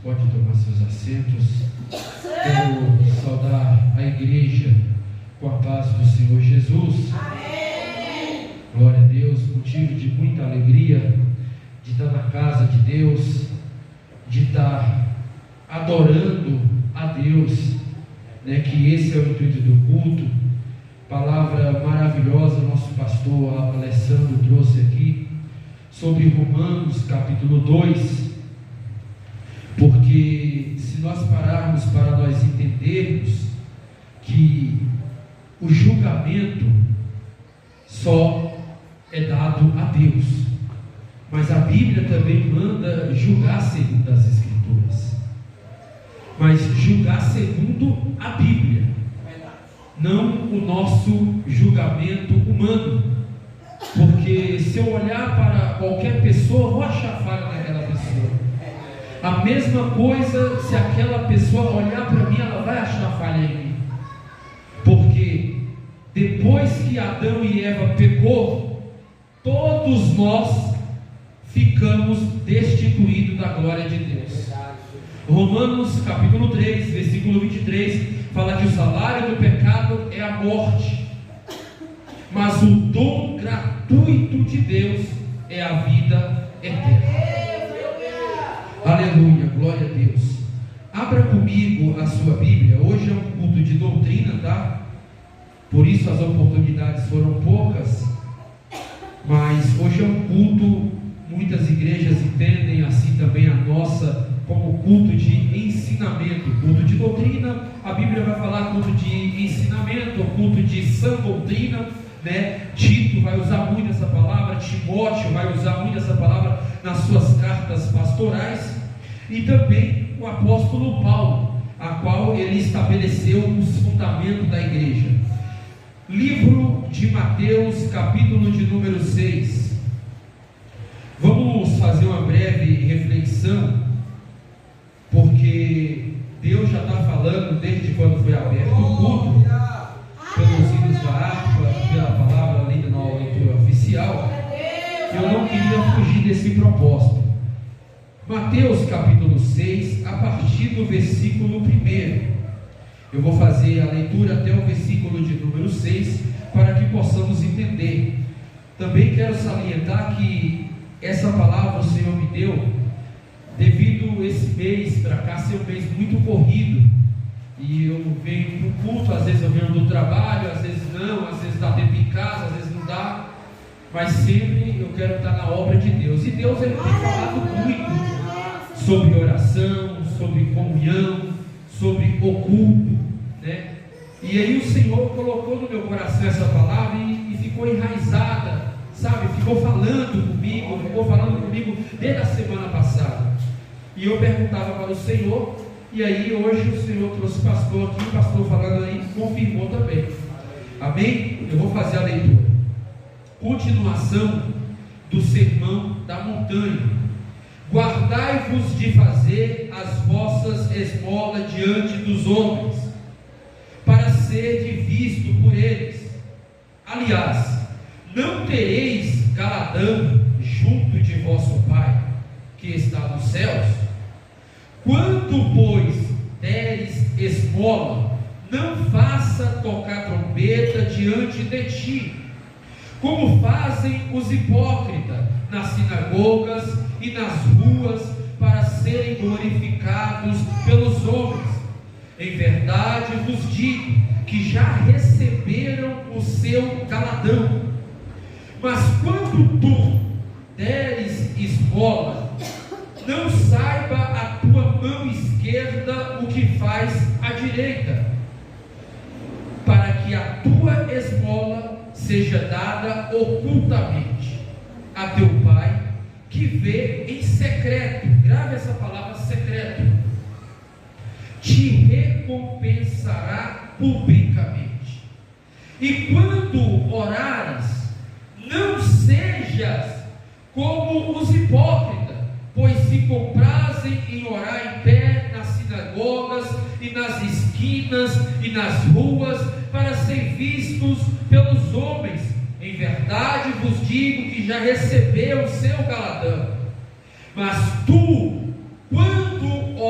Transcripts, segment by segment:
Pode tomar seus assentos. Quero saudar a igreja com a paz do Senhor Jesus. Amém. Glória a Deus, motivo de muita alegria de estar na casa de Deus, de estar adorando a Deus, né? Que esse é o intuito do culto. Palavra maravilhosa, nosso pastor Alessandro trouxe aqui sobre Romanos capítulo 2, porque se nós pararmos para nós entendermos que o julgamento só é dado a Deus, mas a Bíblia também manda julgar segundo as Escrituras, mas julgar segundo a Bíblia, não o nosso julgamento humano, porque se eu olhar para qualquer pessoa, eu vou achar falha naquela pessoa. A mesma coisa, se aquela pessoa olhar para mim, ela vai achar falha em mim, porque depois que Adão e Eva pecou, todos nós ficamos destituídos da glória de Deus. Romanos capítulo 3, versículo 23, fala que o salário do pecado é a morte, mas o dom gratuito de Deus é a vida eterna. Aleluia, glória a Deus. Abra comigo a sua Bíblia. Hoje é um culto de doutrina, tá? Por isso as oportunidades foram poucas, mas hoje é um culto, muitas igrejas entendem assim também a nossa, como culto de ensinamento, culto de doutrina. A Bíblia vai falar culto de ensinamento, culto de sã doutrina, né? Tito vai usar muito essa palavra, Timóteo vai usar muito essa palavra nas suas cartas pastorais, e também o apóstolo Paulo, a qual ele estabeleceu os fundamentos da igreja. Livro de Mateus, capítulo de número 6. Vamos fazer uma breve reflexão, porque Deus já está falando desde quando foi aberto o culto, pelos hinos da harpa, pela palavra lida na leitura oficial. Eu não queria fugir desse propósito. Mateus capítulo 6, a partir do versículo 1. Eu vou fazer a leitura até o versículo de número 6, para que possamos entender. Também quero salientar que essa palavra o Senhor me deu devido esse mês para cá ser um mês muito corrido, e eu venho para o culto, às vezes eu venho do trabalho, às vezes não, às vezes dá tempo em casa, às vezes não dá, mas sempre eu quero estar na obra de Deus. E Deus, ele tem falado muito sobre oração, sobre comunhão, sobre o culto, né? E aí o Senhor colocou no meu coração essa palavra e ficou enraizada, sabe? Ficou falando comigo desde a semana passada. E eu perguntava para o Senhor, e aí hoje o Senhor trouxe pastor aqui, o pastor falando aí, confirmou também. Amém? Eu vou fazer a leitura. Continuação do sermão da montanha. Guardai-vos de fazer as vossas esmolas diante dos homens, para ser visto por eles. Aliás, não tereis galardão junto de vosso Pai, que está nos céus. Quando, pois, deres esmola, não faça tocar trombeta diante de ti, como fazem os hipócritas nas sinagogas e nas ruas, para serem glorificados pelos homens. Em verdade vos digo que já receberam o seu galardão. Mas quando tu deres esmola, não saiba a tua mão esquerda o que faz a direita, para que a tua esmola seja dada ocultamente a teu Pai, que vê em secreto. Grave essa palavra, secreto. Te recompensará publicamente. E quando orares, não sejas como os hipócritas, pois se comprazem em orar em pé nas sinagogas e nas esquinas e nas ruas, para ser vistos pelos homens. Em verdade vos digo que já recebeu o seu galardão. Mas tu, quando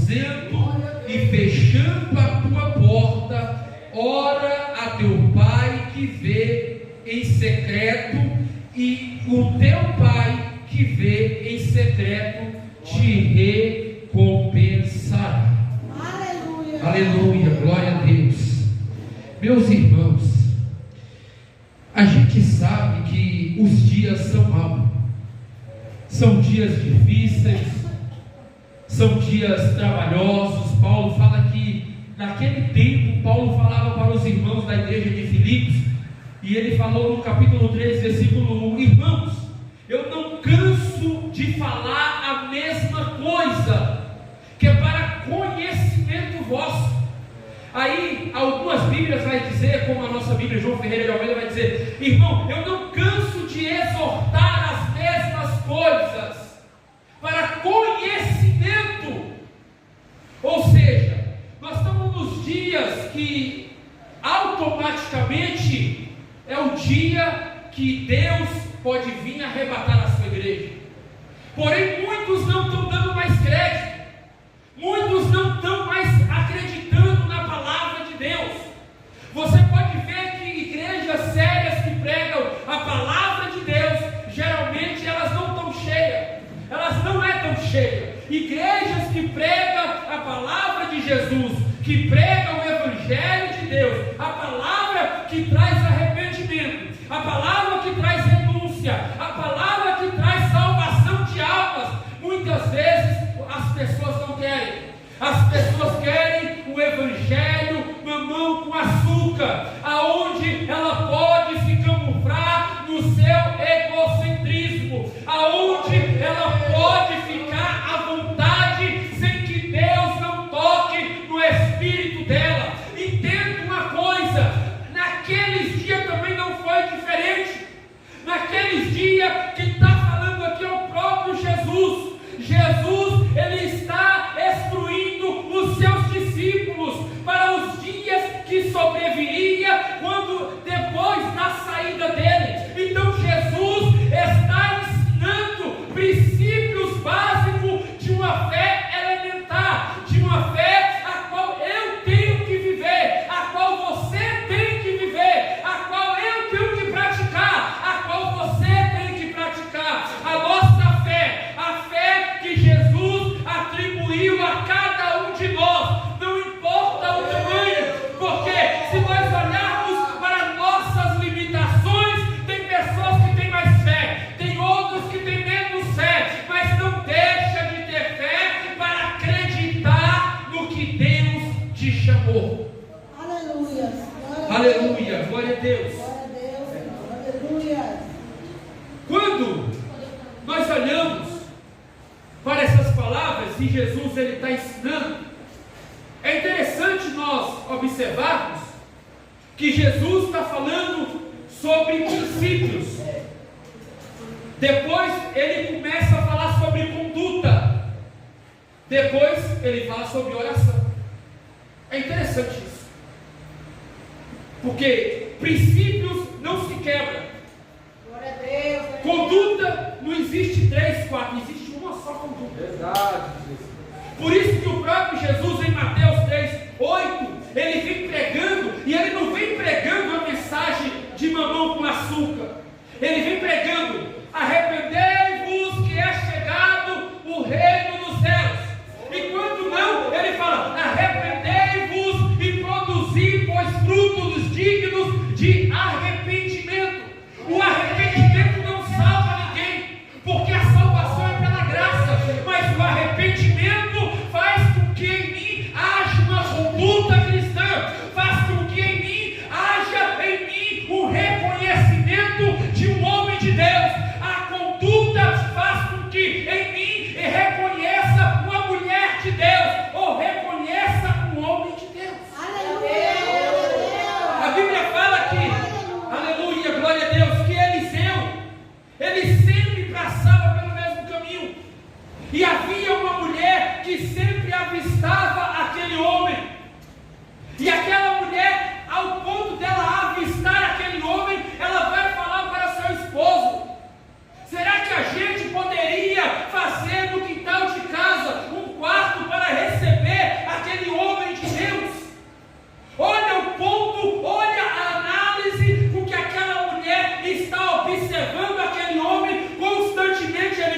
aposento e fechando a tua porta, ora a teu Pai que vê em secreto, e o teu Pai que vê em secreto te recompensará. Aleluia. Aleluia, glória a Deus. Meus irmãos, a gente sabe que os dias são maus, são dias difíceis, são dias trabalhosos. Paulo fala que naquele tempo, Paulo falava para os irmãos da igreja de Filipos, e ele falou no capítulo 3, versículo 1: irmãos, eu não canso de falar a mesma coisa, que é para conhecimento vosso. Aí algumas Bíblias vai dizer, como a nossa Bíblia, João Ferreira de Almeida, vai dizer: irmão, eu não canso de exortar as mesmas coisas, para conhecimento. Ou seja, nós estamos nos dias que automaticamente é o dia que Deus pode vir arrebatar a sua igreja. Porém, muitos não estão dando mais crédito, muitos não estão mais acreditando na palavra de Deus. Você pode ver que igrejas sérias que pregam a palavra de Deus, geralmente elas não estão cheias, elas não é tão cheias. Igrejas que pregam a palavra de Jesus, que pregam o Evangelho de Deus, a palavra que traz arrependimento, a palavra que traz renúncia, a palavra que traz salvação de almas, muitas vezes as pessoas não querem. As pessoas querem o Evangelho mamão com açúcar, aonde ela pode se camuflar no seu egocentrismo, aonde ela pode ficar à vontade sem que Deus não toque no espírito dela. Entenda uma coisa: naqueles dias também não foi diferente. Naqueles dias, quem está falando aqui é o próprio Jesus. Jesus, ele está instruindo os seus discípulos para os dias que sobreviria quando depois da saída dele. Então Jesus está ensinando princípios básicos de uma fé elementar, de uma fé a qual eu tenho que viver, a qual você tem que viver, a qual eu tenho que praticar, a qual você tem que praticar. A nossa fé, a fé que Jesus atribuiu a cada um de nós, não importa o tamanho, porque se nós olharmos para nossas limitações, tem pessoas que têm mais fé, tem outros que têm menos fé, mas não deixa de ter fé para acreditar no que Deus te chamou. Aleluia. Aleluia, glória a Deus. Glória a Deus. Aleluia. Quando nós olhamos para essas palavras e Jesus ele está ensinando, é interessante nós observarmos que Jesus está falando sobre princípios. Depois ele começa a falar sobre conduta. Depois ele fala sobre oração. É interessante isso, porque princípios não se quebram. Glória a Deus. Conduta não existe 3, 4, existe uma só conduta. Verdade. Por isso que o próprio Jesus em Mateus 3:8, ele vem pregando, e ele não vem pregando a mensagem de mamão com açúcar. Ele vem pregando: arrependei-vos que é chegado o reino dos céus. E quando não, ele fala: arrependei-vos e produzi, pois, frutos dignos de arrependimento. O arrependimento não salva ninguém, porque a salvação é pela graça, mas o arrependimento faz com que em mim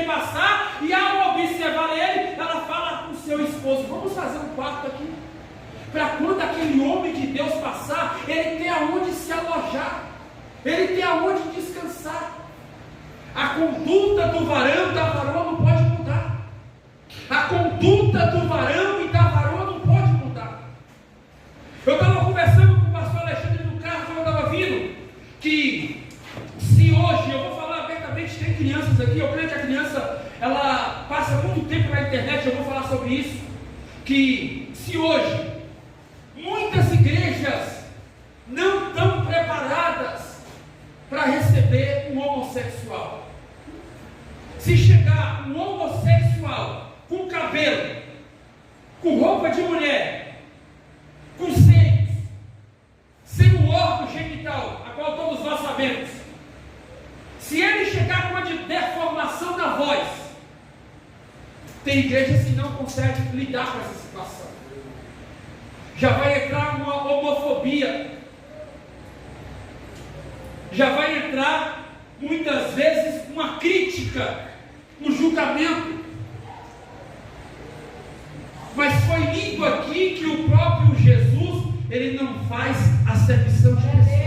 ele passar, e ao observar ele, ela fala com o seu esposo: vamos fazer um quarto aqui, para quando aquele homem de Deus passar, ele tem aonde se alojar, ele tem aonde descansar. A conduta do varão e da varoa não pode mudar. A conduta do varão e da varoa não pode mudar. Eu estava conversando com o pastor Alexandre no carro quando eu estava vindo, que se hoje, eu vou falar abertamente, tem crianças aqui, eu creio que a criança, ela passa muito tempo na internet, eu vou falar sobre isso, que se hoje muitas igrejas não estão preparadas para receber um homossexual. Se chegar um homossexual com cabelo, com roupa de mulher, com seios, sem o órgão genital, a qual todos nós sabemos, se ele chegar com uma deformação da voz, tem igrejas que não conseguem lidar com essa situação. Já vai entrar uma homofobia, já vai entrar muitas vezes uma crítica, um julgamento. Mas foi lindo aqui que o próprio Jesus, ele não faz acepção de pessoas.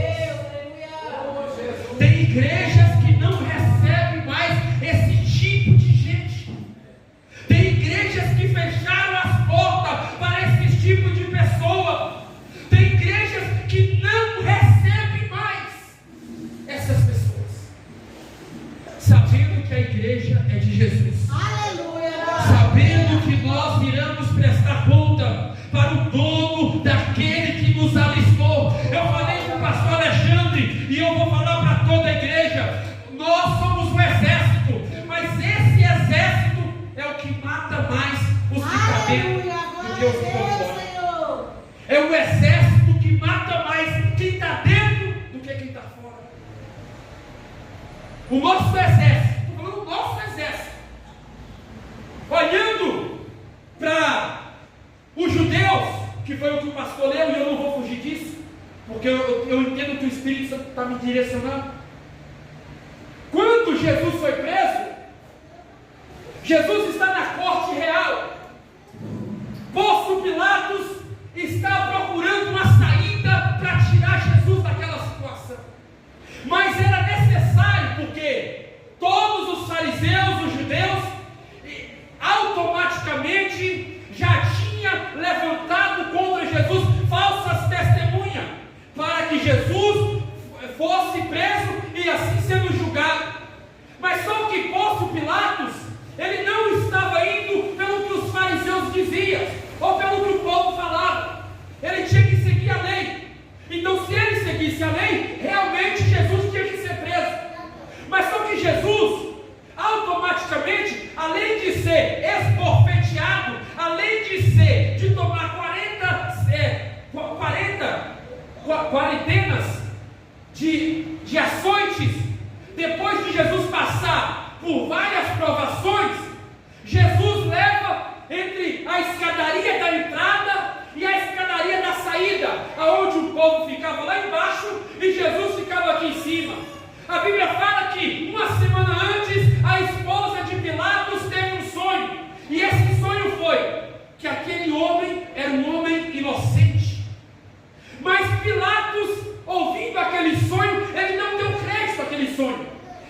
Tem igrejas que não recebem mais esse tipo de gente. Tem igrejas que fecharam as portas para esse tipo de pessoa. Tem igrejas que não recebem mais essas pessoas, sabendo que a igreja é de Jesus. Aleluia. Sabendo que nós iremos prestar conta para o dono daquele que nos alistou. Eu falei com o pastor Alexandre, e eu vou falar para toda a igreja: nós somos um exército, mas esse exército é o que mata mais os que estão dentro do que os que estão fora. É o exército que mata mais quem está dentro do que quem está fora. O nosso exército, estou falando o nosso exército, olhando para os judeus, que foi o que o pastor leu, e eu não vou fugir disso, porque eu entendo que o Espírito Santo está me direcionando. Quando Jesus foi preso, Jesus está na corte real. Pôncio Pilatos está procurando uma saída para tirar Jesus daquela situação. Mas era necessário, porque todos os fariseus, os judeus, automaticamente já tinha levantado contra Jesus falsas testemunhas, para que Jesus fosse preso e assim sendo julgado. Mas só que Pôncio Pilatos, ele não estava indo pelo que os fariseus diziam, ou pelo que o povo falava. Ele tinha que seguir a lei. Então, se ele seguisse a lei, realmente Jesus tinha que ser preso. Mas só que Jesus, automaticamente, além de ser esbofeteado, além de tomar 40 quarentenas de açoites, depois de Jesus passar por várias provações, Jesus leva entre a escadaria da entrada e a escadaria da saída, aonde o povo ficava lá embaixo e Jesus ficava aqui em cima. A Bíblia fala que uma semana antes a esposa de Pilatos teve um sonho, e esse sonho foi que aquele homem era um homem inocente. Mas Pilatos, ouvindo aquele sonho, ele não deu crédito àquele sonho.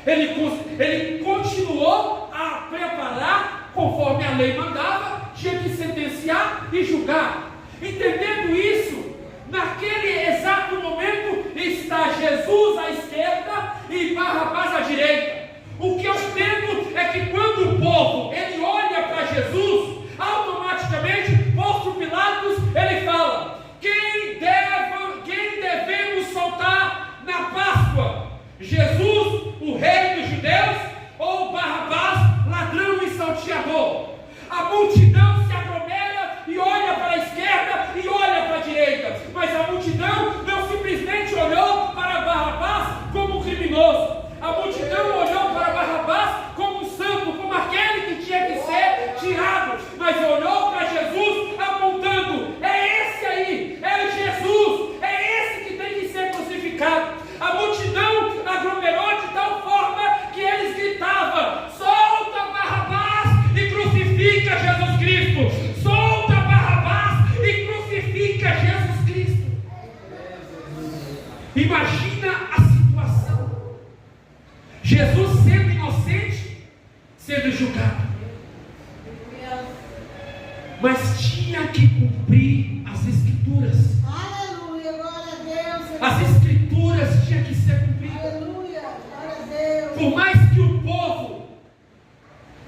Ele continuou a preparar conforme a lei mandava, tinha que sentenciar e julgar. Entendendo isso, naquele exato momento está Jesus à esquerda e Barrabás à direita. O que eu entendo é que quando o povo ele olha para Jesus, automaticamente Pôncio Pilatos ele fala: quem devemos soltar na Páscoa? Jesus, o rei dos judeus, ou Barrabás, ladrão e salteador? A multidão se aglomera e olha para a esquerda e olha para a direita, mas a multidão não simplesmente olhou para Barrabás como um criminoso. A multidão olhou para Barrabás como um santo, como aquele que tinha que ser tirado, mas olhou para Jesus apontando: é esse aí, é Jesus, é esse que tem que ser crucificado. A multidão aglomerou de tal forma que eles gritavam: solta Barrabás! sendo julgado. Mas tinha que cumprir as Escrituras. Aleluia, glória a Deus. As Escrituras tinham que ser cumpridas. Aleluia, glória a Deus. Por mais que o povo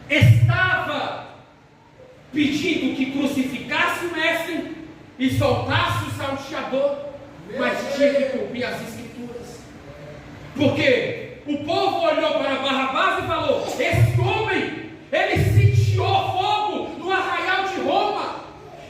estava pedindo que crucificasse o mestre e soltasse o salteador, mas tinha que cumprir as Escrituras. Porque o povo olhou para Barrabás e falou: esse homem, ele sitiou fogo no arraial de Roma.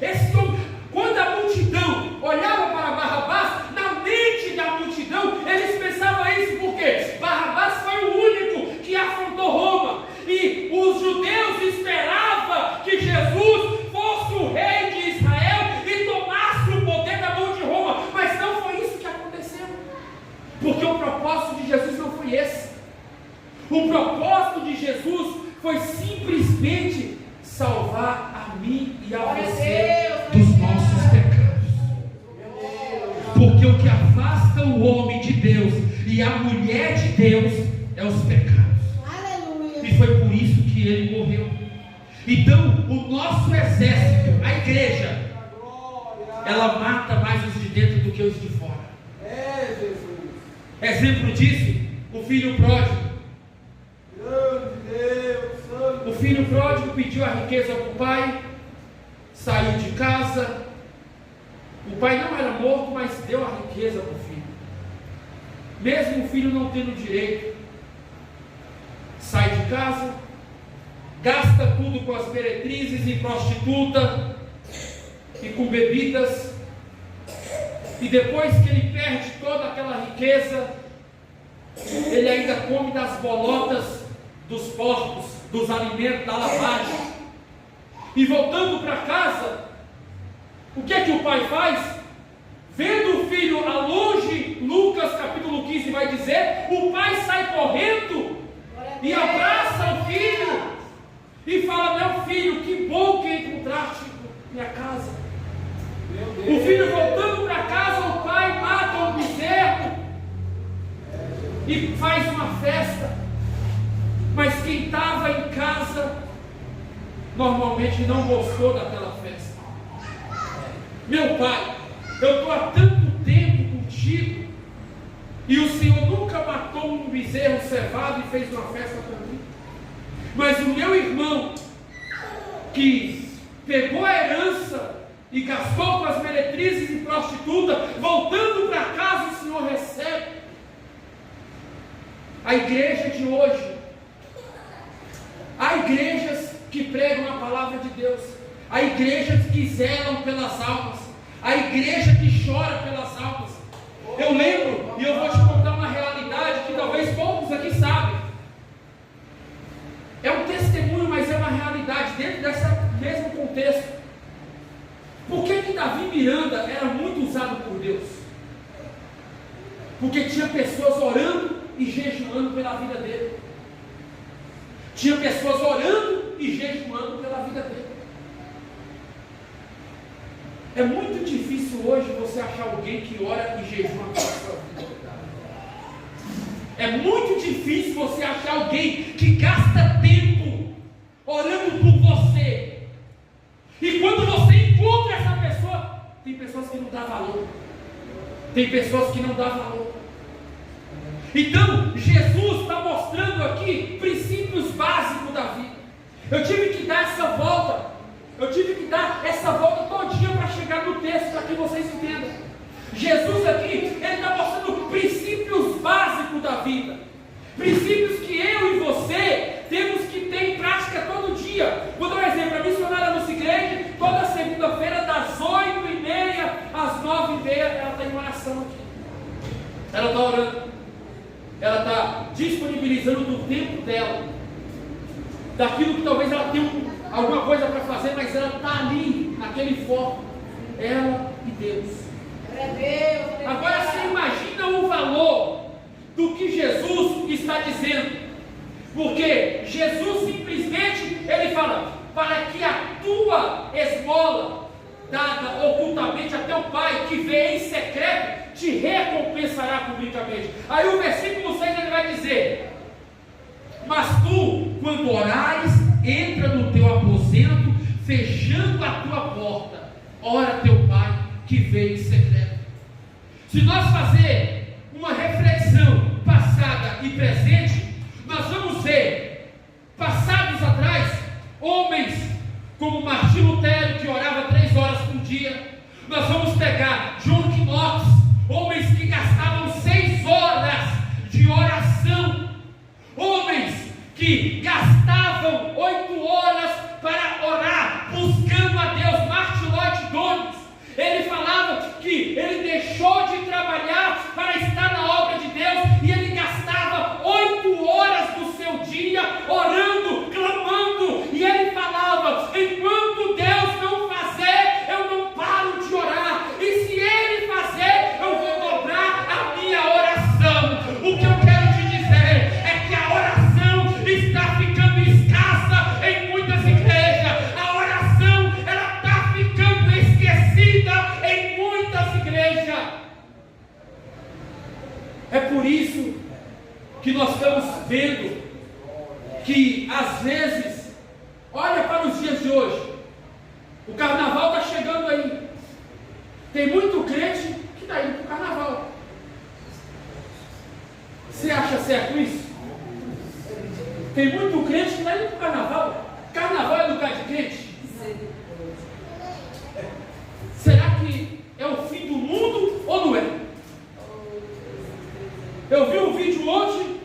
Esse homem, quando a multidão olhava para Barrabás, na mente da multidão, eles pensavam isso, porque Barrabás foi o único que afrontou Roma. E os judeus esperavam que Jesus fosse o rei de Israel e tomasse o poder da mão de Roma. Mas não foi isso que aconteceu. Porque o propósito de Jesus não foi esse. O propósito de Jesus foi simplesmente salvar a mim e a você dos nossos pecados. Porque o que afasta o homem de Deus e a mulher de Deus é os pecados. E foi por isso que ele morreu. Então, o nosso exército, a igreja, ela mata mais os de dentro do que os de fora. Exemplo disso, o filho pródigo. O filho pródigo pediu a riqueza para o pai, saiu de casa. O pai não era morto, mas deu a riqueza para o filho. Mesmo o filho não tendo direito, sai de casa, gasta tudo com as meretrizes e prostituta e com bebidas, e depois que ele perde toda aquela riqueza, ele ainda come das bolotas dos porcos, dos alimentos, da lavagem. E voltando para casa, o que é que o pai faz? Vendo o filho a longe, Lucas capítulo 15 vai dizer, o pai sai correndo e abraça o filho e fala: meu filho, que bom que encontraste minha casa. O filho voltando para casa, o pai mata um bezerro e faz uma festa. Mas quem estava em casa normalmente não gostou daquela festa. Meu pai, eu estou há tanto tempo contigo e o Senhor nunca matou um bezerro cevado e fez uma festa para mim. Mas o meu irmão, que pegou a herança e gastou com as meretrizes e prostituta, voltando para casa, o Senhor recebe. A igreja de hoje, há igrejas que pregam a palavra de Deus, há igrejas que zelam pelas almas, há igreja que chora pelas almas. Eu lembro, e eu vou te contar uma realidade que talvez poucos aqui sabem. É um testemunho, mas é uma realidade dentro desse mesmo contexto. Por que Davi Miranda era muito usado por Deus? Porque tinha pessoas orando e jejuando pela vida dele. Tinha pessoas orando e jejuando pela vida dele. É muito difícil hoje você achar alguém que ora e jejua pela sua vida. É muito difícil você achar alguém que gasta tempo orando por você. E quando você encontra essa pessoa, tem pessoas que não dão valor. Tem pessoas que não dão valor. Então, Jesus está mostrando aqui princípios básicos da vida. Eu tive que dar essa volta. Eu tive que dar essa volta todinha para chegar no texto, para que vocês entendam. Jesus aqui, ele está mostrando princípios básicos da vida. Princípios que eu e você temos que ter em prática todo dia. Vou dar um exemplo. A missionária nossa igreja, toda segunda-feira, das 8h30 às 9h30, ela está em oração aqui. Ela está orando. Ela está disponibilizando do tempo dela, daquilo que talvez ela tenha alguma coisa para fazer, mas ela está ali, naquele foco, ela e Deus. Agora você imagina o valor do que Jesus está dizendo, porque Jesus simplesmente, ele fala, para que a tua esmola, dada ocultamente a teu Pai, que vê em secreto, te recompensará publicamente. Aí o versículo 6 ele vai dizer: mas tu, quando orares, ora teu Pai que vem em secreto. Se nós fazer uma reflexão passada e presente, nós vamos ver, passados atrás, homens como Martinho Lutero, que orava 3 horas por dia. Nós vamos pegar John Knox, homens que gastavam 6 horas de oração, homens que gastavam 8 horas para orar, buscando a Deus. Martin Lloyd Jones, ele falava que ele deixou de trabalhar para estar na obra de Deus, e ele gastava 8 horas do seu dia orando, clamando, e ele falava: enquanto Deus não fazer, eu não paro de orar, e se Ele fazer, eu vou dobrar a minha oração. O que eu quero te dizer é que a oração está ficando escassa em muitas igrejas. A oração, ela está ficando esquecida em muitas igrejas. É por isso que nós estamos vendo que às vezes, olha para os dias de hoje, o carnaval está chegando aí, tem muito crente que está indo para o carnaval. Você acha certo isso? Tem muito crente que está indo para o carnaval. Carnaval é lugar de crente? Será que é o fim do mundo ou não é? Eu vi um vídeo ontem,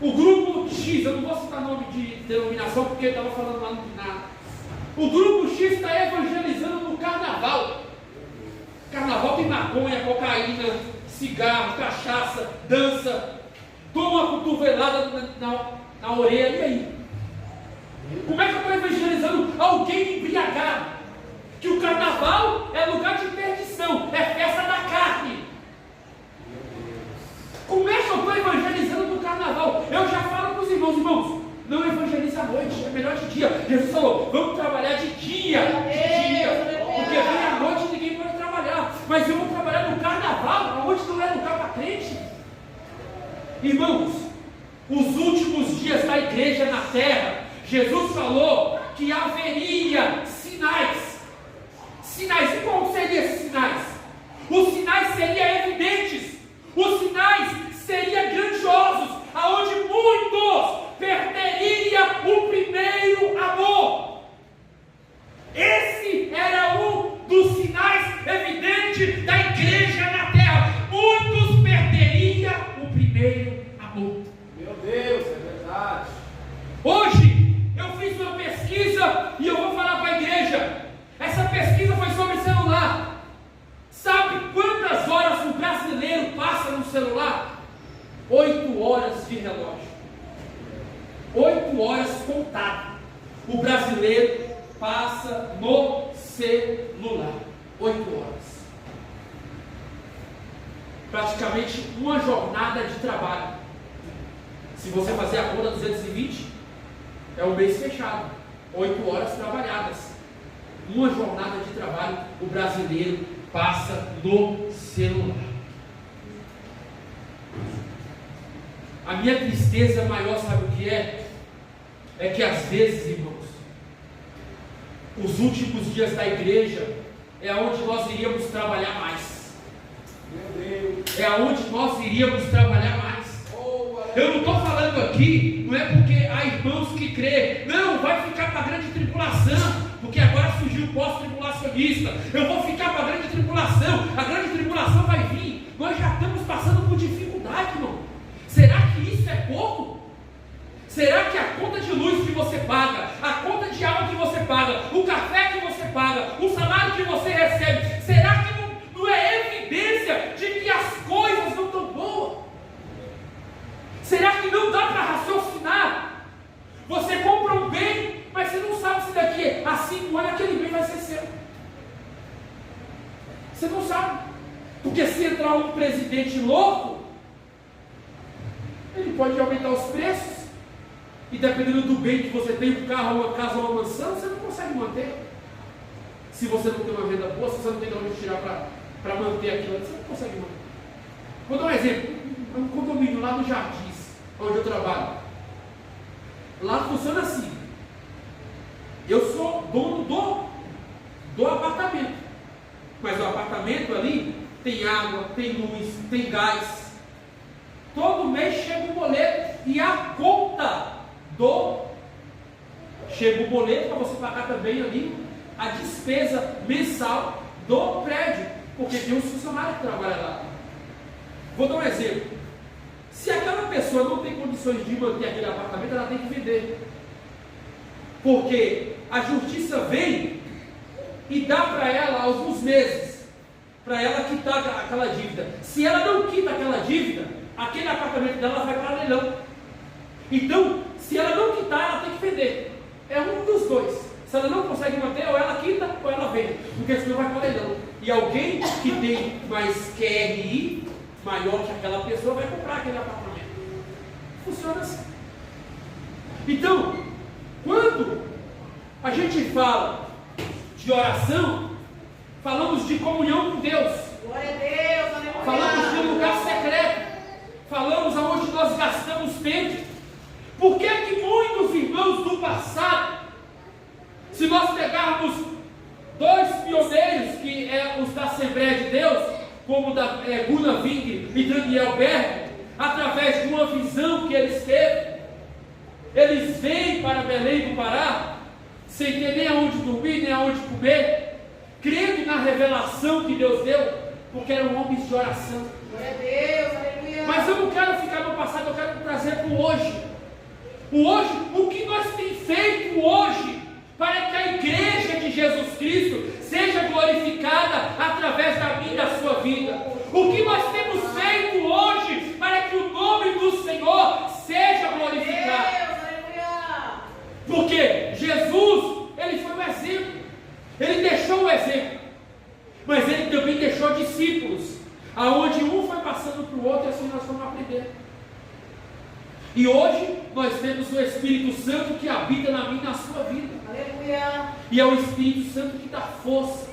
o grupo X, eu não vou citar nome de denominação porque estava falando lá no final. O grupo X está evangelizando no carnaval. Carnaval tem maconha, cocaína, cigarro, cachaça, dança, toma uma cotovelada na orelha, e aí? Como é que eu estou evangelizando alguém embriagado? Que o carnaval é lugar de perdição, é festa da carne. Como é que eu estou evangelizando no carnaval? Eu já falo para os irmãos, não evangelize à noite, é melhor de dia. Jesus falou, vamos trabalhar de dia, porque vem à noite e ninguém pode trabalhar. Mas eu vou trabalhar no carnaval, onde não é lugar para crente. Irmãos, os últimos dias da igreja na terra, Jesus falou que haveria sinais. Sinais, e como seriam esses sinais? Os sinais seriam evidentes, os sinais seriam grandiosos, aonde muitos perderiam o primeiro amor. Esse era um dos sinais evidentes da igreja na terra. Muitos perderiam o primeiro amor. Meu Deus, é verdade. Hoje eu fiz uma pesquisa e eu vou falar para a igreja. Essa pesquisa foi sobre celular. Sabe quantas horas o brasileiro passa no celular? 8 horas de relógio. 8 horas contado. O brasileiro passa no celular. 8 horas. Praticamente uma jornada de trabalho. Se você fazer a conta 220, é um mês fechado. 8 horas trabalhadas. Uma jornada de trabalho, o brasileiro passa no celular. A minha tristeza maior, sabe o que é? É que às vezes, irmãos, os últimos dias da igreja é onde nós iríamos trabalhar mais. Meu Deus. É onde nós iríamos trabalhar mais. Eu não estou falando aqui, não é porque há irmãos que crê, não, vai ficar para a grande tribulação, porque agora surgiu o pós-tribulacionista, eu vou ficar para a grande tribulação, a grande tribulação vai vir, nós já estamos passando por dificuldade, irmão. Será que isso é pouco? Será que a conta de luz que você paga, a conta de água que você paga, o café que você paga, o salário que você recebe, será que não é evidência de que as coisas não estão boas? Será que não dá para raciocinar? Você compra um bem, mas você não sabe se daqui a 5 anos aquele bem vai ser seu. Você não sabe. Porque se entrar um presidente louco, ele pode aumentar os preços. E dependendo do bem que você tem, um carro, uma casa, uma mansão, você não consegue manter. Se você não tem uma renda boa, se você não tem de onde tirar para manter aquilo, você não consegue manter. Vou dar um exemplo. Um condomínio lá no Jardins, onde eu trabalho. Lá funciona assim. Eu sou dono tem água, tem luz, tem gás. Todo mês chega o boleto e a conta chega o boleto para você pagar também ali a despesa mensal do prédio, porque tem uns funcionários que trabalham lá. Vou dar um exemplo. Se aquela pessoa não tem condições de manter aquele apartamento, ela tem que vender. Porque a justiça vem e dá para ela alguns meses para ela quitar aquela dívida. Se ela não quita aquela dívida, aquele apartamento dela vai para leilão. Então, se ela não quitar, ela tem que vender. É um dos dois. Se ela não consegue manter, ou ela quita ou ela vende, porque senão vai para leilão. E alguém que tem mais QRI maior que aquela pessoa vai comprar aquele apartamento. Funciona assim. Então, quando a gente fala de oração, falamos de comunhão com Deus. Glória a Deus, aleluia. Falamos de lugar secreto. Falamos aonde nós gastamos tempo. Por que que muitos irmãos do passado, se nós pegarmos dois pioneiros, que é os da Assembleia de Deus, como da Gunnar Wing e Daniel Berg, através de uma visão que eles teve, eles vêm para Belém do Pará, sem ter nem aonde dormir, nem aonde comer, crendo na revelação que Deus deu, porque eram homens de oração. Glória a Deus, aleluia. Mas eu não quero ficar no passado, eu quero trazer para o hoje. O hoje, o que nós temos feito hoje para que a igreja de Jesus Cristo seja glorificada através da minha e da sua vida? O que nós temos feito hoje para que o nome do Senhor seja glorificado? Deus, aleluia. Porque Jesus, ele foi um exemplo, ele deixou o exemplo, mas ele também deixou discípulos, aonde um foi passando para o outro e assim nós vamos aprender. E hoje nós temos o Espírito Santo que habita na minha e na sua vida. Aleluia. E é o Espírito Santo que dá força.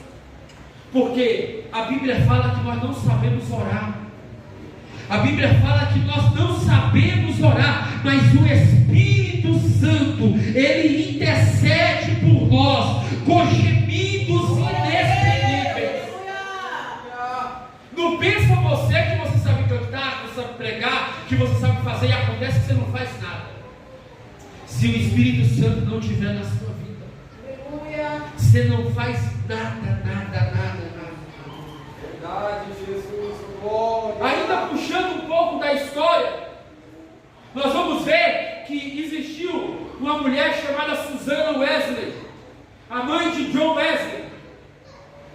Porque a Bíblia fala que nós não sabemos orar. A Bíblia fala que nós não sabemos orar, mas o Espírito Santo, ele intercede por nós com gemidos inexprimíveis. Não pensa você que você sabe cantar, que você sabe pregar, que você sabe fazer e acontece que você não faz nada. Se o Espírito Santo não estiver na sua vida, Aleluia. você não faz nada. Verdade, Jesus. Glória. Ainda puxando um pouco da história, nós vamos ver que existiu uma mulher chamada Susana Wesley, a mãe de John Wesley.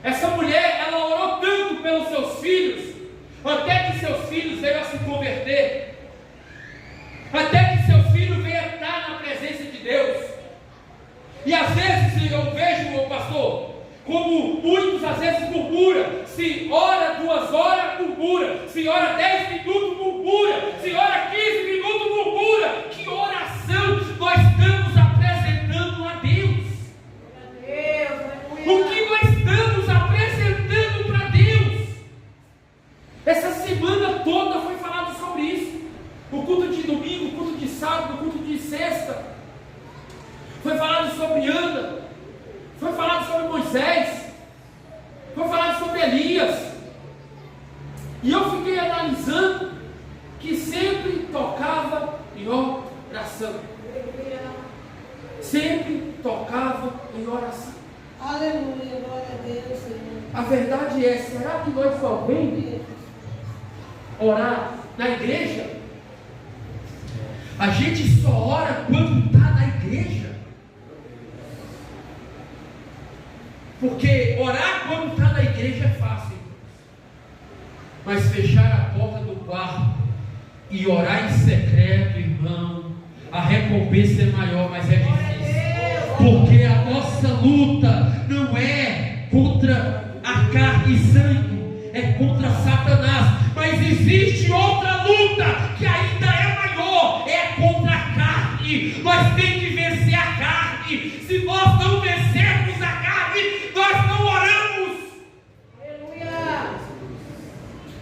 Essa mulher, ela orou tanto pelos seus filhos, até que seus filhos veio a se converter, até que seu filho veio a estar na presença de Deus. E às vezes eu vejo, meu pastor, como muitos às vezes murmuram. Se ora 2 horas, murmura. Se ora 10 minutos, murmura. Se ora 15 minutos, murmura. Que oração nós estamos apresentando a Deus? Deus, aleluia. O que nós estamos apresentando para Deus? Essa semana toda foi falado sobre isso. O culto de domingo, o culto de sábado, o culto de sexta. Foi falado sobre Ana. Foi falado sobre Moisés. Foi falado sobre Elias. E eu fiquei analisando que sempre tocava em oração. Sempre tocava em oração. Aleluia, glória a Deus, Senhor. A verdade é, será que nós só vemos orar na igreja? A gente só ora quando está na igreja. Porque orar quando está na igreja é fácil. Mas fechar a porta do quarto e orar em secreto, irmão, a recompensa é maior, mas é difícil. Porque a nossa luta não é contra a carne e sangue, é contra Satanás. Mas existe outra luta que ainda é maior, é contra a carne. Nós temos que vencer a carne. Se nós não vencermos a carne, nós não oramos. Aleluia.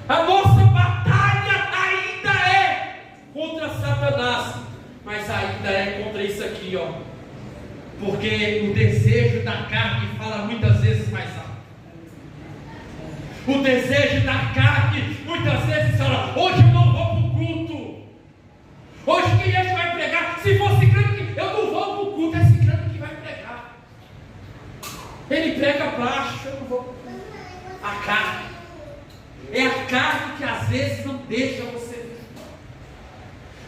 A nossa batalha ainda é contra Satanás, mas ainda é contra isso aqui, ó. Porque o desejo da carne fala muitas vezes mais alto. O desejo da carne, muitas vezes fala, hoje eu não vou para o culto. Hoje quem é que vai pregar? Se fosse crente, eu não vou para o culto, é esse crente que vai pregar. Ele prega baixo, eu não vou para o culto. A carne. É a carne que às vezes não deixa você ver.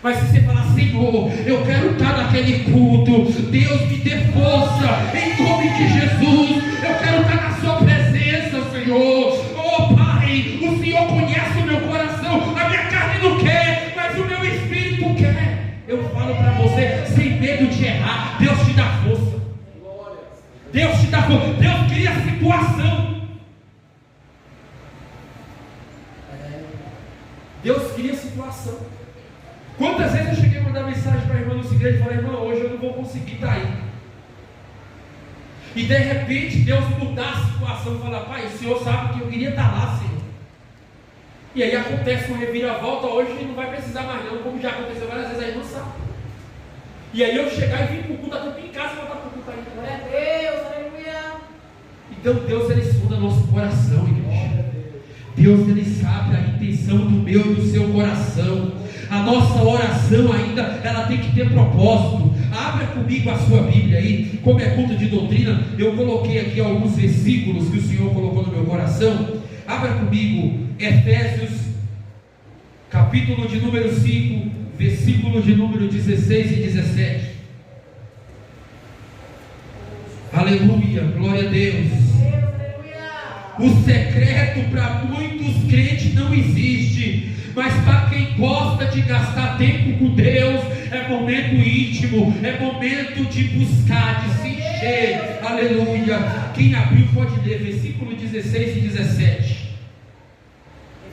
Mas se você falar, Senhor, eu quero estar naquele culto, Deus me dê força, em nome de Jesus, eu quero estar na sua presença, Senhor. Oh Pai, o Senhor conhece o meu coração, a minha carne não quer, mas o meu espírito quer. Eu falo para você, sem medo de errar, Deus te dá força. Deus te dá força, Deus cria a situação. Deus cria a situação. Quantas vezes eu cheguei a mandar mensagem para a irmã da igreja e falei, irmã, hoje eu não vou conseguir estar aí. E de repente Deus mudar a situação e falar, pai, o Senhor sabe que eu queria estar lá, Senhor. E aí acontece uma reviravolta hoje e não vai precisar mais não, como já aconteceu várias vezes, aí não sabe. E aí eu chegar e vir para o culto, até em casa e voltar para o culto ainda. Glória a Deus, aleluia. Então Deus, ele sonda nosso coração, igreja. Deus, ele sabe a intenção do meu e do seu coração. A nossa oração ainda, ela tem que ter propósito. Abra comigo a sua Bíblia aí. Como é culto de doutrina, eu coloquei aqui alguns versículos que o Senhor colocou no meu coração. Abra comigo Efésios, capítulo de número 5, versículo de número 16 e 17. Aleluia, glória a Deus. O secreto para muitos crentes não existe, mas para quem gosta de gastar tempo com Deus, é momento íntimo, é momento de buscar, de se encher. Aleluia. Quem abriu pode ler versículo 16 e 17.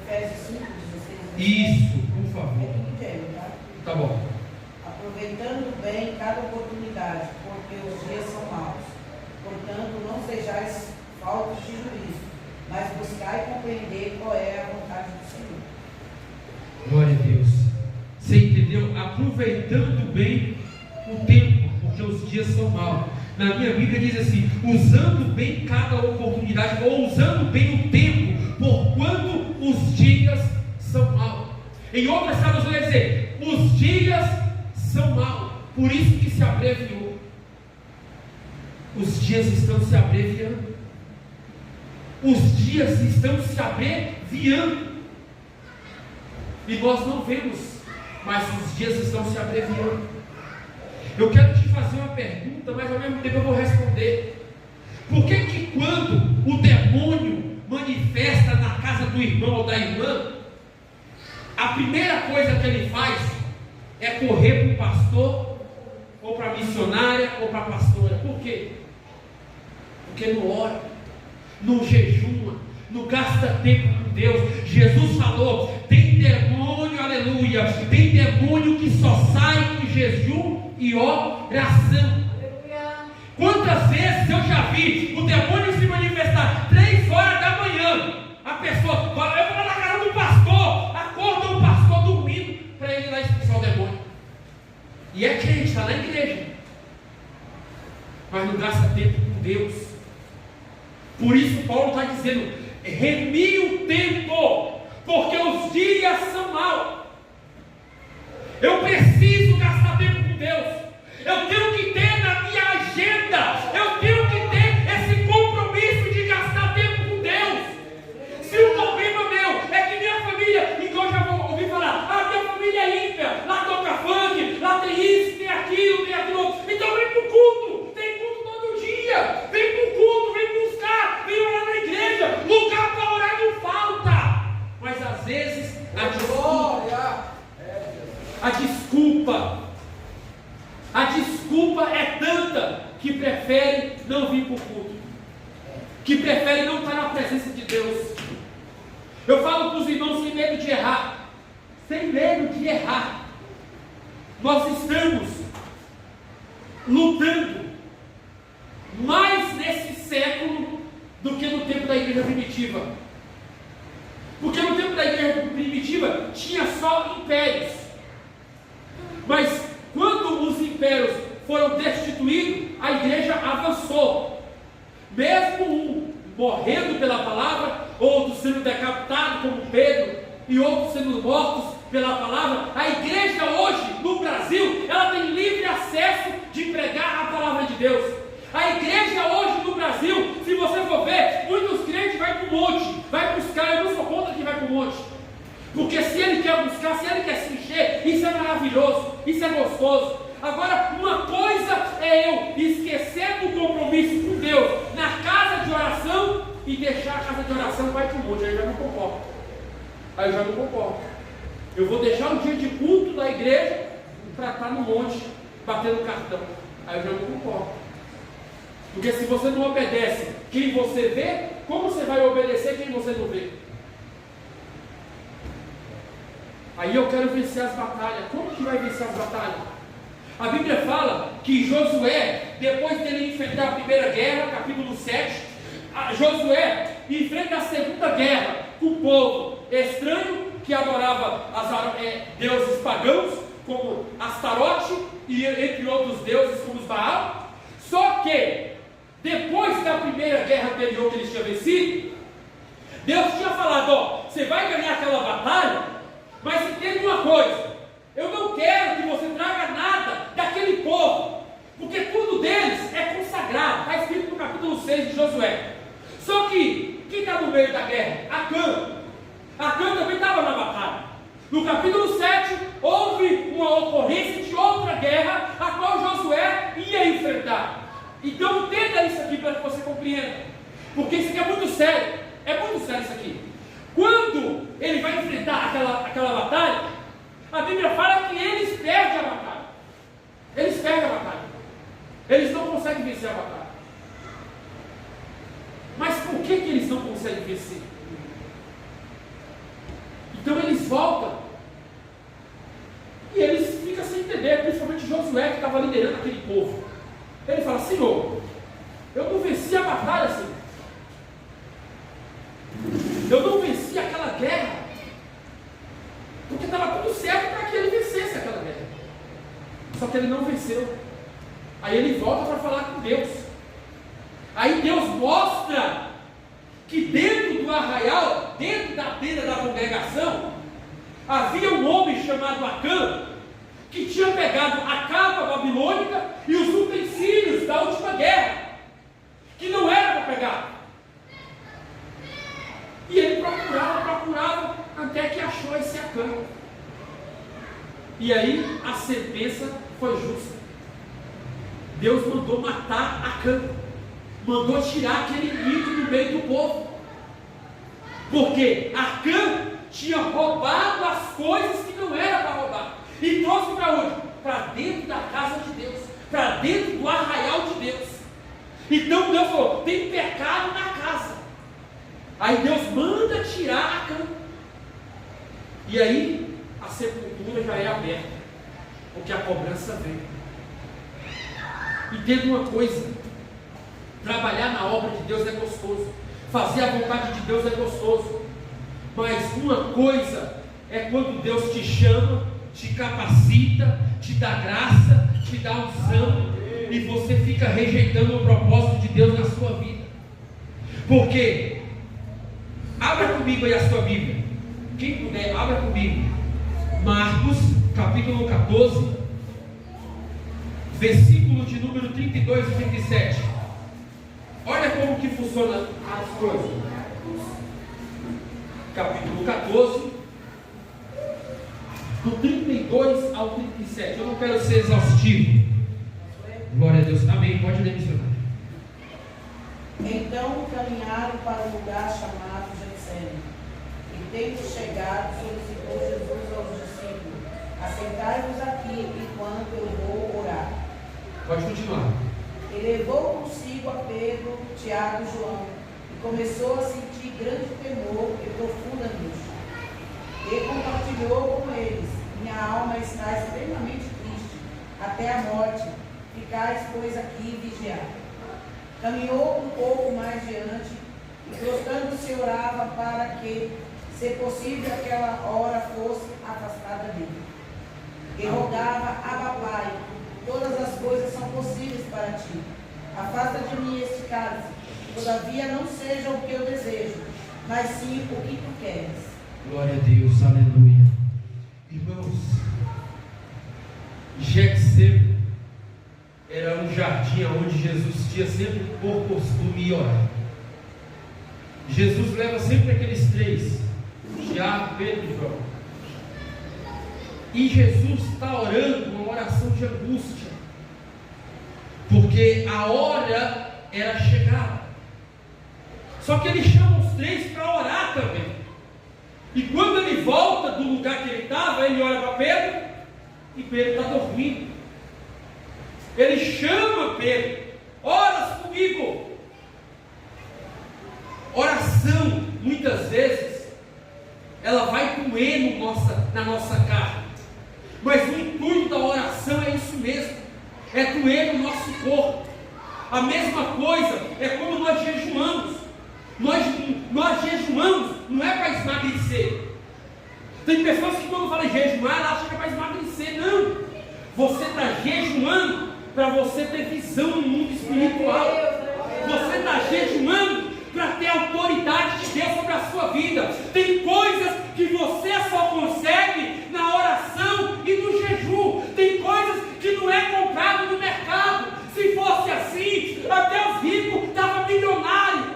Efésios 5, 16 e 17. Isso, por favor. Tá bom. Aproveitando bem cada oportunidade, porque os dias são maus. Portanto, não sejais faltos de juízo, mas buscai compreender qual é a vontade do Senhor. Glória a Deus. Você entendeu? Aproveitando bem o tempo, porque os dias são maus. Na minha Bíblia diz assim, usando bem cada oportunidade, ou usando bem o tempo, porquanto os dias são maus. Em outras traduções vai dizer, os dias são maus, por isso que se abreviou. Os dias estão se abreviando. Os dias estão se abreviando. E nós não vemos, mas os dias estão se abreviando. Eu quero te fazer uma pergunta, mas ao mesmo tempo eu vou responder. Por que que quando o demônio manifesta na casa do irmão ou da irmã, a primeira coisa que ele faz é correr para o pastor, ou para a missionária, ou para a pastora? Por quê? Porque não ora, não jejuma, não gasta tempo com Deus. Jesus falou, tem demônio, aleluia, tem demônio que só sai com jejum e oração. Aleluia. Quantas vezes eu já vi o demônio se manifestar 3 horas da manhã, a pessoa, eu vou lá na casa do pastor, acorda o pastor dormindo, para ele ir lá expulsar o demônio. E é crente, está na igreja, mas não gasta tempo com Deus. Por isso Paulo está dizendo, remi o tempo, porque os dias são maus. Eu preciso gastar tempo com Deus. Eu tenho que ter na minha agenda, eu tenho que ter esse compromisso de gastar tempo com Deus. Se o problema meu é que minha família, igual eu já vou ouvir falar, minha família é ímpia, lá toca funk, lá tem isso, tem aquilo, tem aquilo outro. Então vem para o culto, tem culto todo dia, vem para o culto, vem buscar, vem orar na igreja, lugar para orar não falta. Mas às vezes a desculpa é tanta que prefere não vir para o culto, que prefere não estar na presença de Deus. Eu falo para os irmãos sem medo de errar, sem medo de errar. Nós estamos lutando mais nesse século do que no tempo da igreja primitiva. Porque no tempo da igreja primitiva tinha só impérios. Mas quando os impérios foram destituídos, a igreja avançou. Mesmo um morrendo pela palavra, outros sendo decapitados, como Pedro, e outros sendo mortos pela palavra. A igreja hoje, no Brasil, ela tem livre acesso de pregar a palavra de Deus. A igreja hoje no Brasil, se você for ver, muitos crentes vão para o monte, vai buscar. Eu não sou contra que vai para o monte, porque se ele quer buscar, se ele quer se encher, isso é maravilhoso, isso é gostoso. Agora, uma coisa é eu esquecer do compromisso com Deus na casa de oração e deixar a casa de oração vai para o monte. Aí eu já não concordo. Eu vou deixar o dia de culto da igreja para estar no monte, batendo cartão. Aí eu já não concordo. Porque se você não obedece quem você vê, como você vai obedecer quem você não vê? Aí eu quero vencer as batalhas. Como que vai vencer as batalhas? A Bíblia fala que Josué, depois dele enfrentar a primeira guerra, capítulo 7, Josué enfrenta a segunda guerra com o povo estranho que adorava deuses pagãos, como Astarote e entre outros deuses como os Baal. Só que depois da primeira guerra anterior que eles tinham vencido, Deus tinha falado: ó, você vai ganhar aquela batalha, mas entende uma coisa, eu não quero que você traga nada daquele povo, porque tudo deles é consagrado. Está escrito no capítulo 6 de Josué. Só que quem está no meio da guerra? Acã também estava na batalha. No capítulo 7 houve uma ocorrência de outra guerra, a qual Josué ia enfrentar. Então entenda isso aqui para que você compreenda, porque isso aqui é muito sério isso aqui. Quando ele vai enfrentar aquela batalha, a Bíblia fala que eles perdem a batalha. Eles não conseguem vencer a batalha. Mas por que eles não conseguem vencer? Então eles voltam e eles ficam sem entender, principalmente Josué, que estava liderando aquele povo. Ele fala: Senhor, eu não venci a batalha, Senhor. Eu não venci aquela guerra, porque estava tudo certo para que ele vencesse aquela guerra. Só que ele não venceu. Aí ele volta para falar com Deus. Aí Deus mostra que dentro do arraial, dentro da tenda da congregação, havia um homem chamado Acã, que tinha pegado a capa babilônica e os utensílios da última guerra, que não era para pegar. E ele procurava, até que achou esse Acã. E aí a sentença foi justa. Deus mandou matar Acã, mandou tirar aquele inimigo do meio do povo, porque Acã tinha roubado as coisas que não era para roubar, e trouxe para onde? Para dentro da casa de Deus, para dentro do arraial de Deus. Então Deus falou: tem pecado na casa. Aí Deus manda tirar Acã, e aí a sepultura já é aberta, porque a cobrança veio. Entenda uma coisa: trabalhar na obra de Deus é gostoso, fazer a vontade de Deus é gostoso, mas uma coisa é quando Deus te chama, te capacita, te dá graça, te dá unção, e você fica rejeitando o propósito de Deus na sua vida. Porque, abra comigo aí a sua Bíblia, quem puder, abra comigo, Marcos capítulo 14, versículo de número 32 e 37. Olha como que funciona as coisas. Capítulo 14, do 32 ao 37. Eu não quero ser exaustivo. Glória a Deus. Amém. Pode ler, missionário. Então caminharam para um lugar chamado Getsêmani, e tendo chegado, solicitou Jesus aos discípulos: assentai-vos aqui enquanto eu vou orar. Pode continuar. E levou consigo a Pedro, Tiago e João, e começou a sentir grande temor e profunda angústia. E compartilhou com eles: minha alma está extremamente triste, até a morte. Ficais, pois, aqui e vigiai. Caminhou um pouco mais diante, e prostrando-se orava para que, se possível, aquela hora fosse afastada dele. E rogava: Abba, Pai, todas as coisas são possíveis para ti. Afasta de mim este cálice, todavia não seja o que eu desejo, mas sim o que tu queres. Glória a Deus, aleluia. Irmãos, Getsêmani era um jardim onde Jesus tinha sempre por costume orar. Jesus leva sempre aqueles três, Tiago, Pedro e João. E Jesus está orando uma oração de angústia, porque a hora era chegada. Só que ele chama os três para orar também. E quando ele volta do lugar que ele estava, ele olha para Pedro, e Pedro está dormindo. Ele chama Pedro: ora comigo. Oração, muitas vezes, ela vai doer na nossa carne. Mas o intuito da oração é isso mesmo, é doer no nosso corpo. A mesma coisa é como nós jejuamos. Nós jejuamos não é para emagrecer. Tem pessoas que quando falam jejuar, ela acha que é para emagrecer. Não, você está jejuando para você ter visão no mundo espiritual. Você está jejuando para ter autoridade de Deus sobre a sua vida. Tem coisas que você só consegue na oração e no jejum. Tem coisas que não é comprado no mercado. Se fosse assim, até os ricos estavam milionários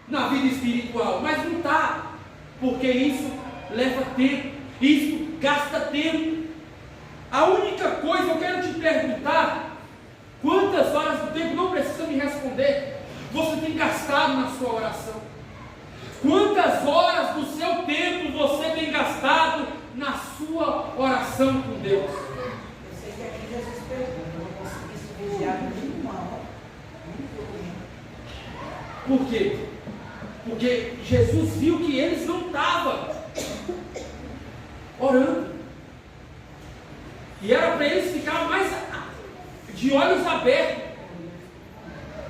na vida espiritual, mas não está, porque isso leva tempo, isso gasta tempo. A única coisa, eu quero te perguntar, quantas horas do tempo, não precisa me responder, você tem gastado na sua oração? Quantas horas do seu tempo você tem gastado na sua oração com Deus? Eu sei que aqui Jesus pergunta, eu não consegui vigiar nenhuma hora. Por quê? Porque Jesus viu que eles não estavam orando. E era para eles ficarem mais de olhos abertos.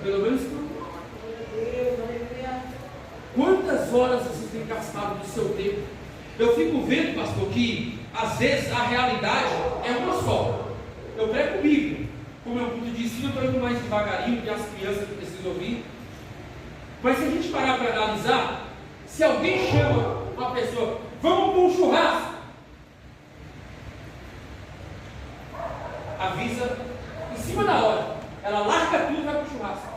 Pelo menos por quantas horas você tem gastado do seu tempo? Eu fico vendo, pastor, que às vezes a realidade é uma só. Eu prego Bíblia. Como é um culto de ensino, eu estou indo mais devagarinho, porque as crianças que precisam ouvir. Mas se a gente parar para analisar, se alguém chama uma pessoa, vamos para um churrasco, avisa em cima da hora, ela larga tudo e vai para o churrasco.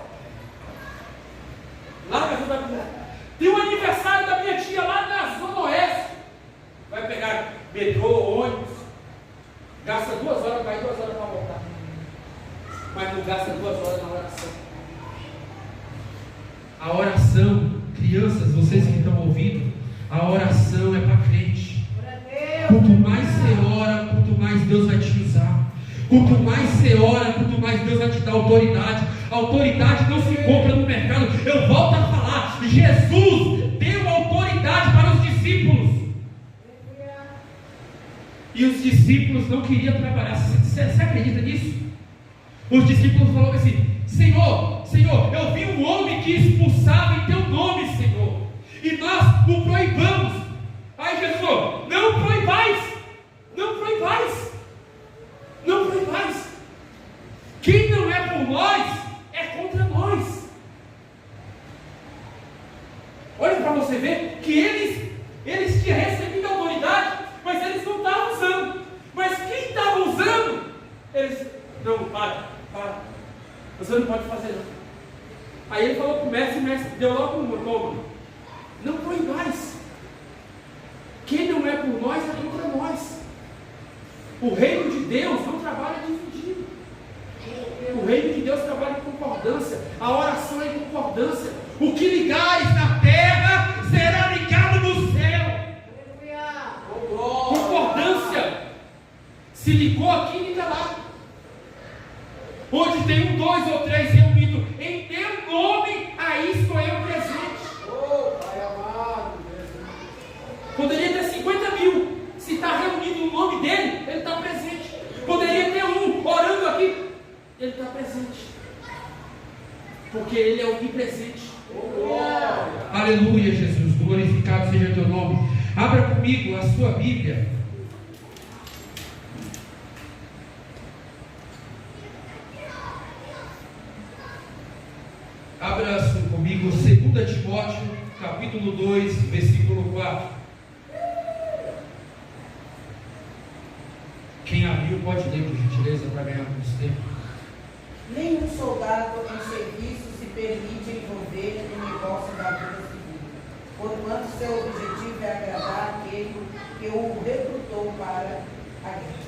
Larga tudo e vai para o churrasco. Tem um aniversário da minha tia lá na Zona Oeste, vai pegar metrô, ônibus, gasta 2 horas, vai 2 horas para voltar, mas não gasta 2 horas na oração. A oração, crianças, vocês que estão ouvindo, a oração é para crente. Quanto mais você ora, quanto mais Deus vai te usar. Quanto mais você ora, quanto mais Deus vai te dar autoridade. A autoridade não se compra no mercado. Eu volto a falar, Jesus deu autoridade para os discípulos. E os discípulos não queriam trabalhar. Você acredita nisso? Os discípulos falaram assim: Senhor, eu vi um homem que expulsava em teu nome, Senhor, e nós o proibamos. Aí Jesus falou: não proibais, não proibais, não proibais. Quem não é por nós, é contra nós. Olha para você ver que eles tinham recebido autoridade, mas eles não estavam usando. Mas quem estava usando, eles, não, para. Você não pode fazer não. Aí ele falou para o mestre deu logo um toma. Não proibais. Quem não é por nós, é contra nós. O reino de Deus não trabalha dividido. O reino de Deus trabalha em concordância. A oração é em concordância. O que ligares na terra, será ligado no céu. Concordância. Se ligou aqui, liga lá. Onde tem 1, 2 ou 3 reunidos em teu nome, aí estou eu presente. Poderia ter 50 mil, se está reunido no nome dele, ele está presente. Poderia ter um orando aqui, ele está presente, porque ele é onipresente. Aleluia, Jesus, glorificado seja teu nome. Abra comigo a sua Bíblia. Abra comigo 2 Timóteo, capítulo 2, versículo 4. Quem abriu pode ler, por gentileza, para ganhar alguns tempos. Nenhum soldado em serviço se permite envolver no negócio da vida civil, porquanto seu objetivo é agradar aquele que o recrutou para a guerra.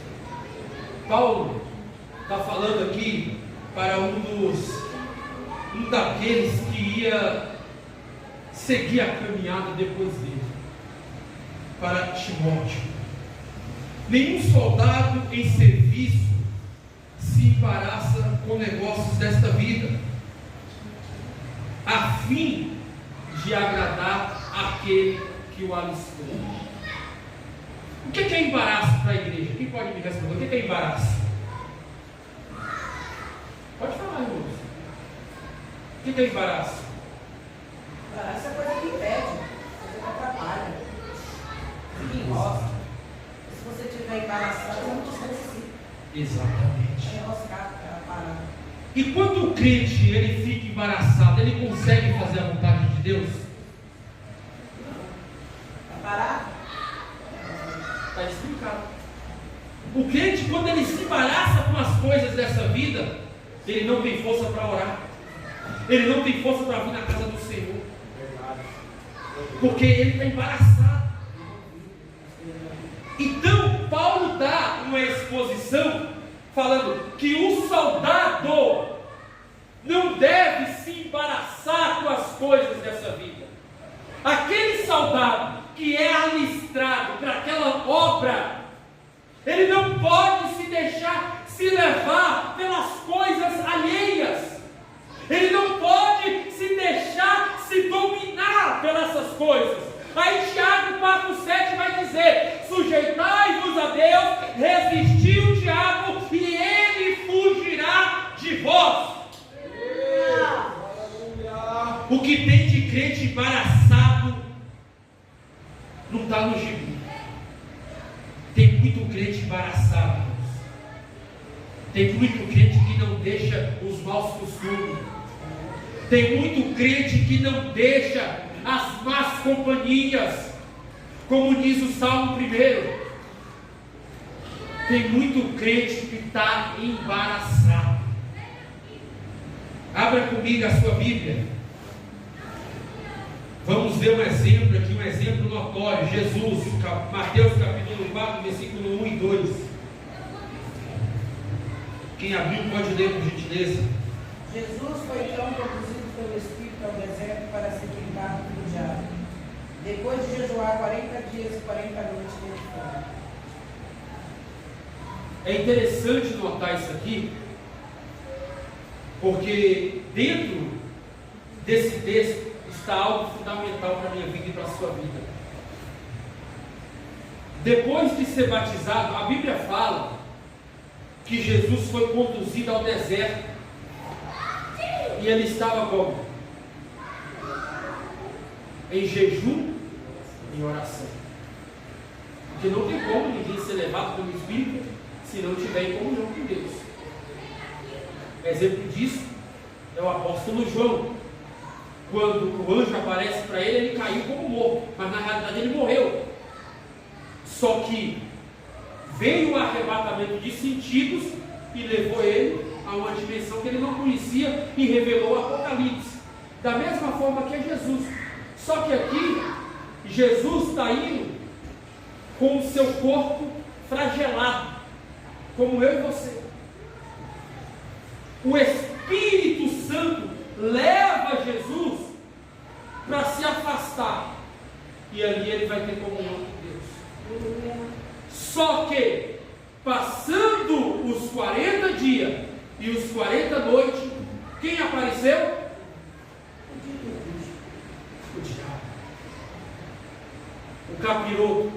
Paulo está falando aqui para um daqueles que ia seguir a caminhada depois dele, para Timóteo. Nenhum soldado em serviço se embaraça com negócios desta vida, a fim de agradar aquele que o alistou. O que é embaraço para a igreja? Quem pode me responder? O que é embaraço? Pode falar, irmãos. O que é embaraço? Essa coisa que impede, coisa que atrapalha, que enrosca. Se você estiver embaraçado, você não te necessita. Exatamente. É enroscado, é parado. E quando o crente ele fica embaraçado, ele consegue fazer a vontade de Deus? Está parado? Está explicado. O crente, quando ele se embaraça com as coisas dessa vida, ele não tem força para orar, ele não tem força para vir na casa do Senhor, porque ele está embaraçado. Então Paulo dá uma exposição falando que o soldado não deve se embaraçar com as coisas dessa vida. Aquele soldado que é alistrado para aquela obra, ele não pode se deixar se levar pelas coisas alheias. Ele não pode se deixar se dominar pelas essas coisas. Aí Tiago 4,7 vai dizer: sujeitai-vos a Deus, resisti o diabo e ele fugirá de vós. O que tem de crente embaraçado não está no gibi. Tem muito crente embaraçado, irmãos. Tem muito crente que não deixa os maus costumes. Tem muito crente que não deixa as más companhias, como diz o Salmo 1. Tem muito crente que está embaraçado. Abra comigo a sua Bíblia. Vamos ver um exemplo aqui, um exemplo notório. Jesus, Mateus capítulo 4, versículo 1 e 2. Quem abriu pode ler, por gentileza. Jesus foi então conduzido pelo Espírito ao deserto para ser tentado pelo diabo. Depois de jejuar 40 dias e 40 noites teve fome. É interessante notar isso aqui, porque dentro desse texto está algo fundamental para a minha vida e para a sua vida. Depois de ser batizado, a Bíblia fala que Jesus foi conduzido ao deserto e ele estava como? Em jejum e oração. Porque não tem como ninguém ser levado pelo Espírito se não tiver em comunhão com Deus. Exemplo disso é o apóstolo João. Quando o anjo aparece para ele, ele caiu como morto, mas na realidade ele morreu. Só que veio o arrebatamento de sentidos e levou ele a uma dimensão que ele não conhecia e revelou o Apocalipse. Da mesma forma que é Jesus. Só que aqui, Jesus está indo com o seu corpo flagelado, como eu e você. O Espírito Santo leva Jesus para se afastar, e ali ele vai ter comunhão com Deus. Só que, passando os 40 dias e os 40 noites, quem apareceu? O diabo, o capiroto.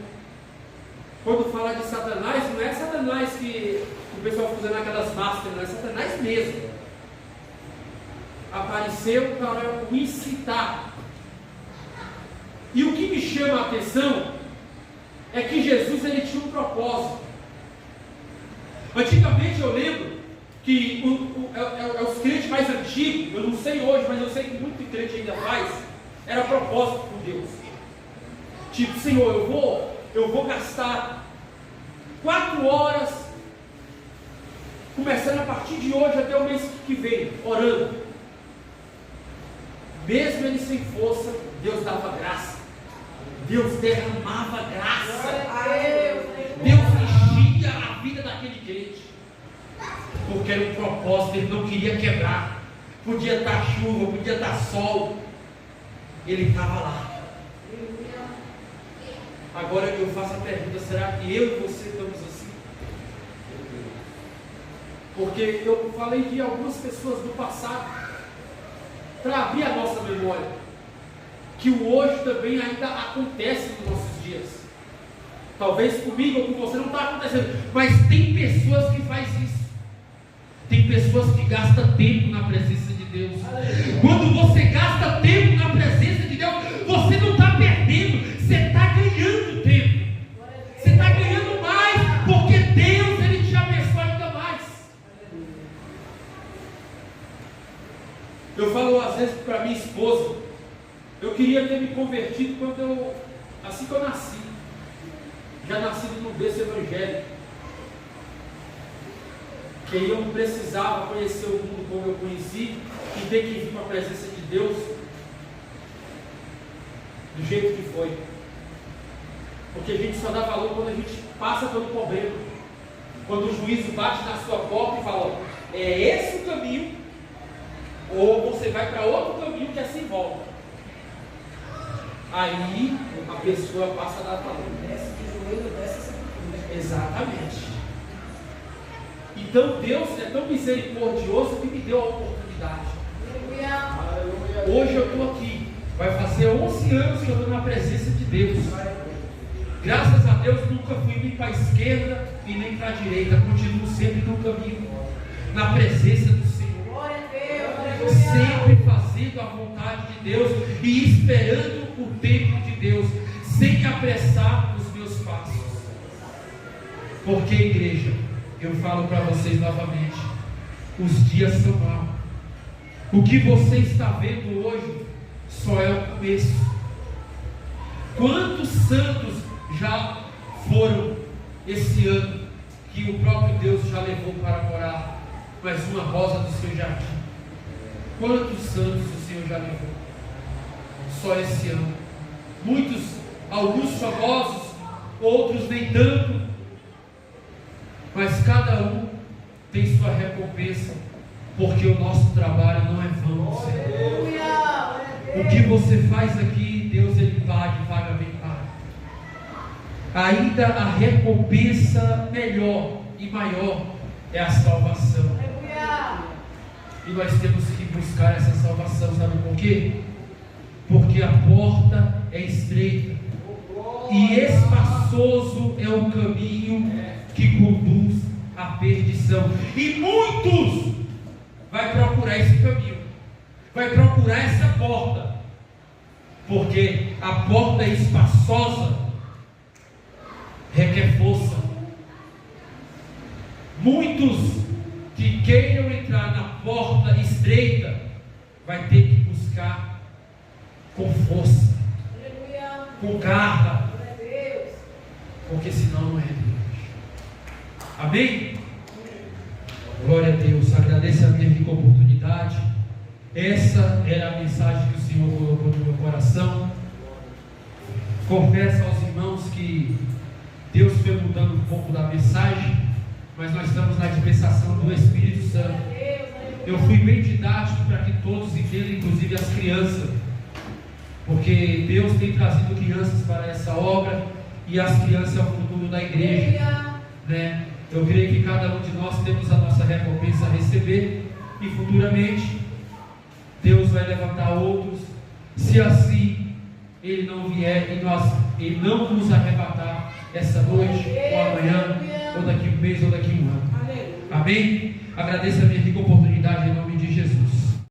Quando fala de Satanás, não é Satanás que o pessoal fica usando aquelas máscaras, não é Satanás mesmo. Apareceu para o incitar. E o que me chama a atenção é que Jesus ele tinha um propósito. Antigamente eu lembro que os crentes mais antigos, eu não sei hoje, mas eu sei que muito crente ainda faz, era propósito por Deus. Tipo, Senhor, eu vou gastar 4 horas, começando a partir de hoje até o mês que vem, orando. Mesmo ele sem força, Deus dava graça. Deus derramava graça. Deus enchia a vida daquele crente. Porque era um propósito, ele não queria quebrar. Podia estar chuva, podia estar sol. Ele estava lá. Agora eu faço a pergunta, será que eu e você estamos assim? Porque eu falei de algumas pessoas do passado, para abrir a nossa memória, que o hoje também ainda acontece nos nossos dias. Talvez comigo ou com você não está acontecendo, mas tem pessoas que fazem isso. Tem pessoas que gastam tempo na presença de Deus. Quando você gasta tempo na presença de Deus, você não está perdendo, você está ganhando tempo. Você está ganhando mais, porque Deus, Ele te abençoa ainda mais. Eu falo às vezes para minha esposa, eu queria ter me convertido assim que eu nasci. Já nascido no berço evangélico. Que eu não precisava conhecer o mundo como eu conheci e ter que vir para a presença de Deus do jeito que foi. Porque a gente só dá valor quando a gente passa pelo problema. Quando o juízo bate na sua porta e fala, é esse o caminho, ou você vai para outro caminho que é sem volta. Aí a pessoa passa a dar valor. Desce de joelho, desce essa cultura. Exatamente. Então Deus é tão misericordioso que me deu a oportunidade. Hoje eu estou aqui. Vai fazer 11 anos que eu estou na presença de Deus. Graças a Deus nunca fui nem para a esquerda e nem para a direita. Continuo sempre no caminho, na presença do Senhor. Sempre fazendo a vontade de Deus e esperando o tempo de Deus, sem apressar os meus passos. Porque, igreja, eu falo para vocês novamente, os dias são maus. O que você está vendo hoje só é o começo. Quantos santos já foram esse ano que o próprio Deus já levou para morar mais uma rosa do seu jardim? Quantos santos o Senhor já levou? Só esse ano. Muitos, alguns famosos, outros nem tanto. Mas cada um tem sua recompensa, porque o nosso trabalho não é vão, Senhor. O que você faz aqui, Deus Ele paga bem pago. Ainda a recompensa melhor e maior é a salvação. E nós temos que buscar essa salvação, sabe por quê? Porque a porta é estreita e espaçoso é o caminho que conduz à perdição, e muitos vai procurar esse caminho, vai procurar essa porta, porque a porta espaçosa requer força. Muitos que queiram entrar na porta estreita vai ter que buscar com força, com garra, porque senão não é Deus. Amém? Glória a Deus. Agradeço a minha rica oportunidade. Essa era a mensagem que o Senhor colocou no meu coração. Confesso aos irmãos que Deus foi mudando um pouco da mensagem, mas nós estamos na dispensação do Espírito Santo. Eu fui bem didático para que todos entendam, inclusive as crianças, porque Deus tem trazido crianças para essa obra e as crianças é o futuro da igreja, né? Eu creio que cada um de nós temos a nossa recompensa a receber e futuramente Deus vai levantar outros, se assim Ele não vier e Ele não nos arrebatar essa noite, ou amanhã, ou daqui um mês, ou daqui um ano. Amém? Agradeço a minha rica oportunidade em